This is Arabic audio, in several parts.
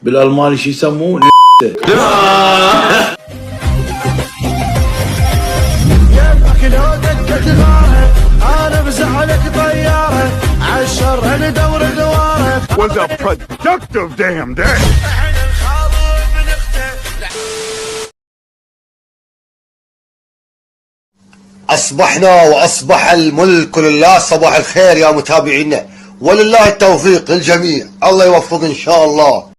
بالالماني شو يسموه؟ يمك لو دقت غاره انا بزعلك طياره عالشر ندور دواره. Was a productive damn day. أصبحنا وأصبح الملك لله. صباح الخير يا متابعينا، ولله التوفيق للجميع، الله يوفق إن شاء الله.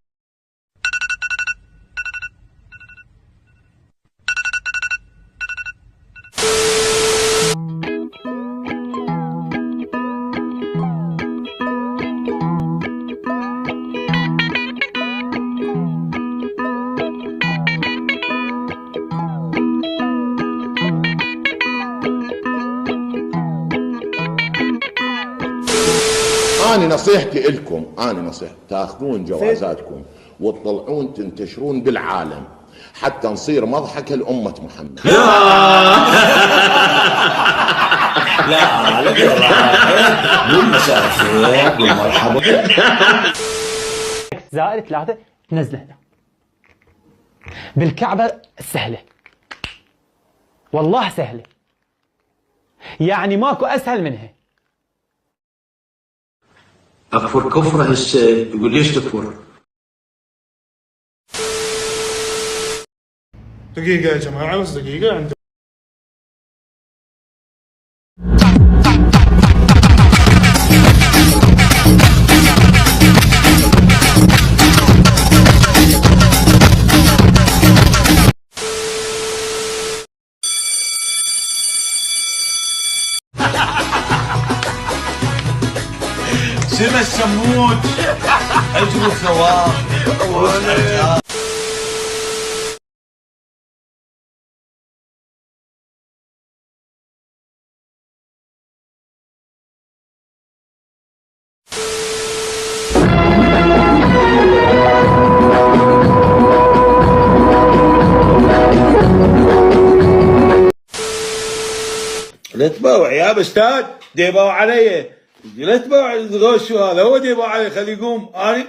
أنا نصيحتي إلكم، أنا نصيحتي تاخذون جوازاتكم وتطلعون تنتشرون بالعالم حتى نصير مضحكة لأمة محمد. لا قول مساء الخير قول مرحبا. زائد 3 تنزله هنا بالكعبة سهلة، والله سهلة، يعني ماكو أسهل منها. اكفر كفره هسه يقول ليش تكفر؟ دقيقة يا جماعة بس دقيقة. عند سمى السموت اجر الثواب. لا تباوع يا استاذ، ديباوع علي، لا تباوع الغش هذا، هو ديباوع علي، خليه يقوم. اني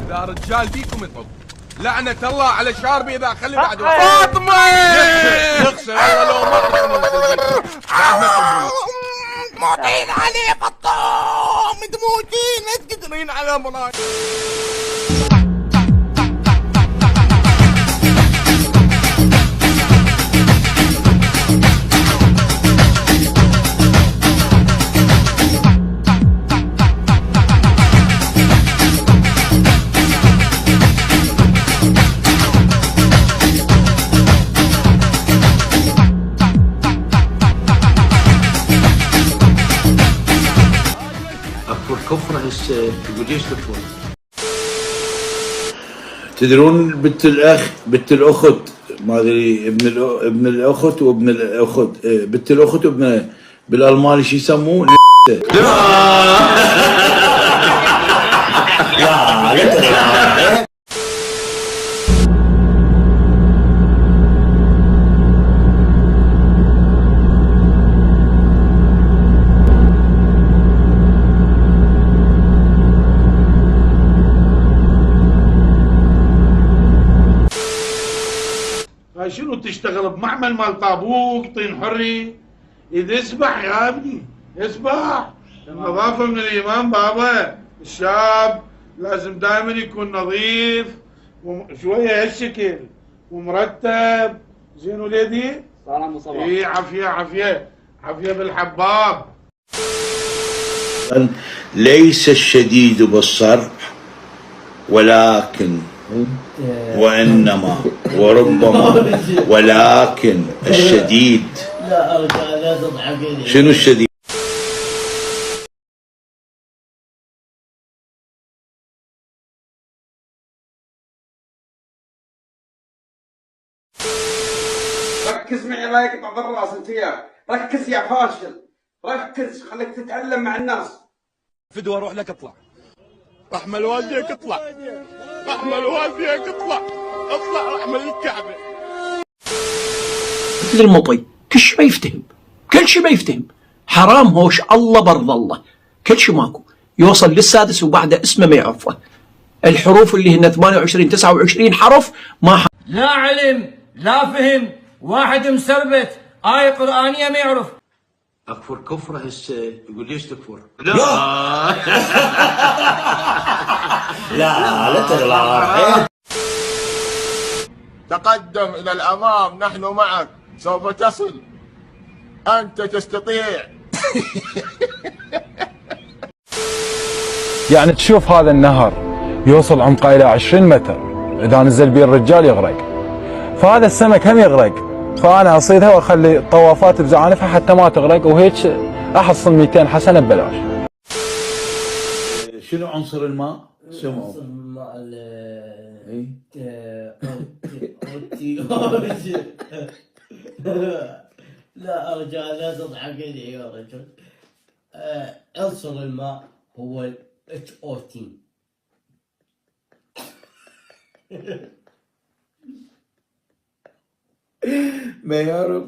لا رجال فيكم يطب، لعنة الله على شاربي اذا خلي بعد فاطمة يغسل والله لو ما تموتين عليه بطام تموتين لا تقدرين على مراي. اكفر كفره هسه يقول ليش تكفر؟ تدرون بنت الاخت ما ادري ابن الاخت وابن الاخت، بنت الاخت وابن بالالماني شو يسموه؟ لا شنو تشتغل بمعمل مال طابوق طين حري؟ اذا اسبح يا ابني اسبح. النظافة من الإيمان بابا. الشاب لازم دائما يكون نظيف وشوية هالشكل ومرتب. زين وليدي؟ سلام وصباح. اي عافية عافية عافية بالحباب. ليس الشديد بالصرع ولكن وإنما وربما ولكن الشديد. لا تضحك. شنو الشديد؟ ركز معي الله يقطع ضر راس انت يا ركز يا فاشل، ركز خليك تتعلم مع الناس. فدوى اروح لك اطلع. احمل والديك اطلع. احمل والديك اطلع. اطلع احمل الكعبة. مثل المطي، كل شيء ما يفتهم، كل شيء ما يفتهم. حرام هوش، الله برض الله، كل شيء ماكو. يوصل للسادس وبعده اسمه ما يعرفه. الحروف اللي هن 28 29 حرف ما لا علم لا فهم، واحد مسربت آية قرآنية ما يعرف. اكفر كفره هسه، يقول ليش تكفر؟ لا لا تغلط. تقدم إلى الأمام، نحن معك، سوف تصل، أنت تستطيع. يعني تشوف هذا النهر يوصل عمقه إلى 20 متر، إذا نزل بيه الرجال يغرق، فهذا السمك هم يغرق، فأنا أصيدها وأخلي طوافات بزعانفها حتى ما تغرق، وهيك أحصل 200 حسنة ببلاش. شنو عنصر الماء؟ سمعوا عنصر الماء لا أرجع، لا تضحك لي يا رجل. عنصر الماء هو ال HOT. ما يعرف.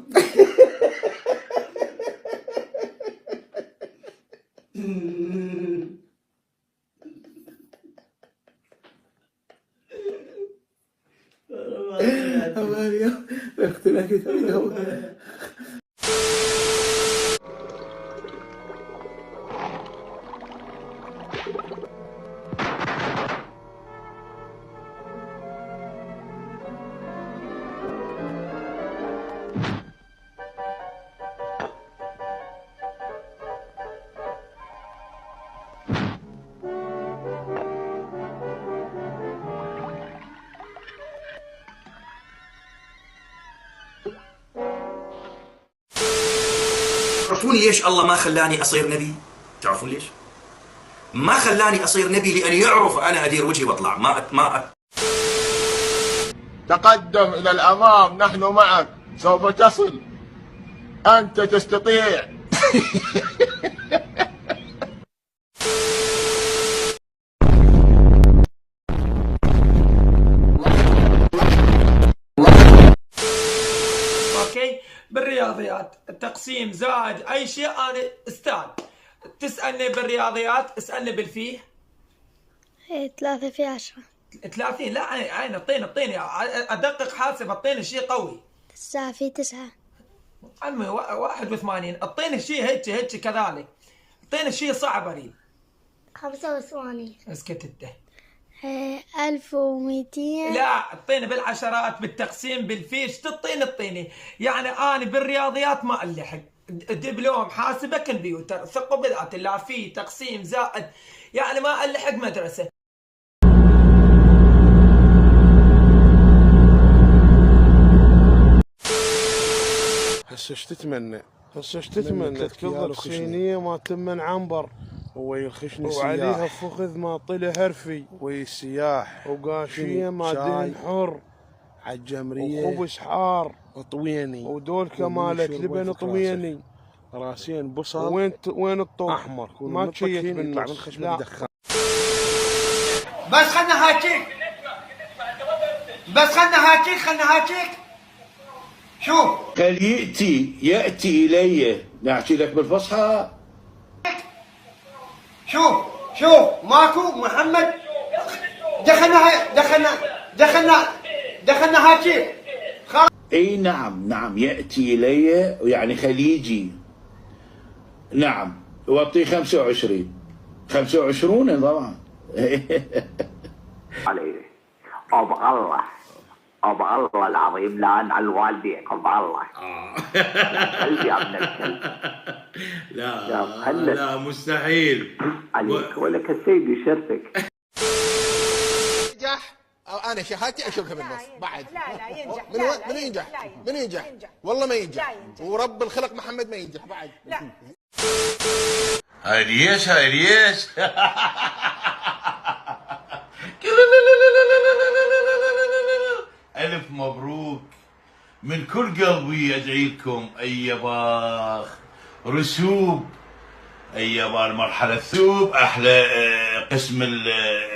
تعرفون ليش الله ما خلاني أصير نبي؟ تعرفون ليش؟ ما خلاني أصير نبي لأن يعرف أنا أدير وجهي وأطلع ما تقدم إلى الأمام، نحن معك، سوف تصل، أنت تستطيع. بالرياضيات التقسيم زائد اي شيء انا استاذ. تسالني بالرياضيات اسالني بالفيه. 3 في 10. 30 لا عين اعطيني ادقق حاسب، اعطيني شيء قوي. 9 في 9. عمي 81. اعطيني شيء هيك كذلك. اعطيني شيء صعب اريد. 85. اسكت انت. 1200. لا اعطيني بالعشرات، بالتقسيم، بالفيش، تعطيني يعني انا بالرياضيات ما الحق. دبلوم حاسبه كمبيوتر، ثقوا بذات الله، في تقسيم زائد يعني ما الحق مدرسه. هسه ايش تتمنى؟ تكضب صينيه ما تمن عنبر، ويخشني وعليها فخذ ما طلع هرفي، ويسياح وقاشيه ما دين حر، عالجمريه وخبز حار طويني، ودول كمالك لبن طويني، راسين بصل، وين الطوق احمر ما تشيك بالنص. لا بس خلنا هاكيك شوف. قال يأتي إلي، نحكي لك بالفصحى. شوف ماكو محمد. دخلنا هاكيك. اي نعم يأتي إلي يعني خليجي. نعم وأعطيه 25 طبعا. عليه أبا الله العظيم لان على الوالدين، أبا الله. قلبي يا ابن الكلب. لا مستحيل عليك ولك السيد يشرفك. ينجح أو أنا شهادتي أشوفها بالنص بعد. لا ينجح. من ينجح؟ والله ما ينجح، ورب الخلق محمد ما ينجح بعد. لا. هاي ليش ألف مبروك من كل قلبي، أدعي لكم. أيباخ رسوب، أيبا المرحلة الثوب أحلى قسم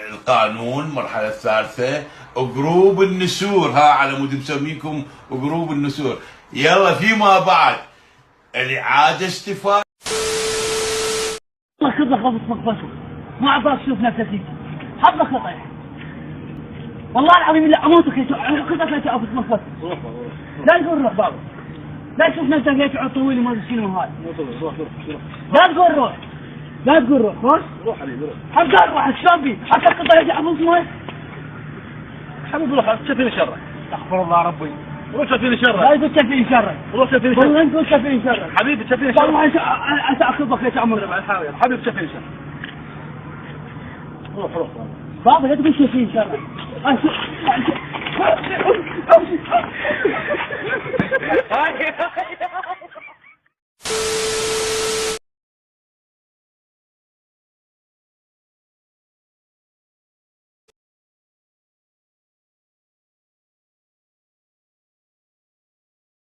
القانون، المرحلة الثالثة جروب النسور، ها على مود مسميكم جروب النسور. يلا فيما بعد الإعادة استفادة. الله خذ خبط مقبسه ما عباك شوف نفسك فيك حظك لطيح والله العظيم لا اموتك خذك لا تعرف مقبسه لا تقول روح بابا لا تشوف نفسك لا تعود طويل وما ادري شنو هذا لا تقول روح لا تقول روح روح حبيبي روح حبك روح شلون بي حتى القطه يجي عبوس مويه حبيبي روح شوفيني شرك استغفر الله ربي روح شوفيني شرك لا يقول شوفيني شرك روح شوفيني شرك والله انت قول شوفيني شرك حبيبي شوفيني شرك والله انت اخذك ليش امر بعد حاول حبيبي شوفيني شرك روح بابا لا تقول شوفيني شرك